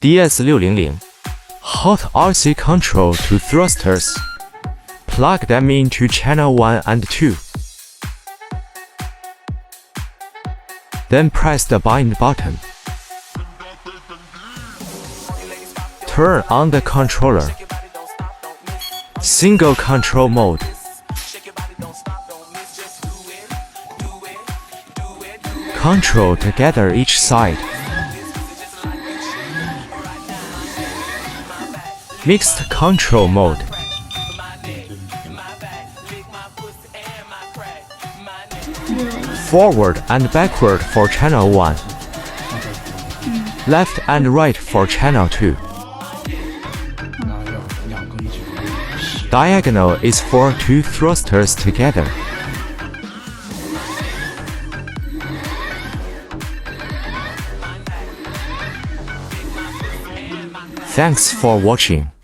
DS600 Hot RC control to thrusters. Plug them into channel 1 and 2. Then press the bind button. Turn on the controller. Single control mode. Control together each side. Mixed control mode. Forward and backward for channel 1. Left and right for channel 2. Diagonal is for 2 thrusters together. Thanks for watching.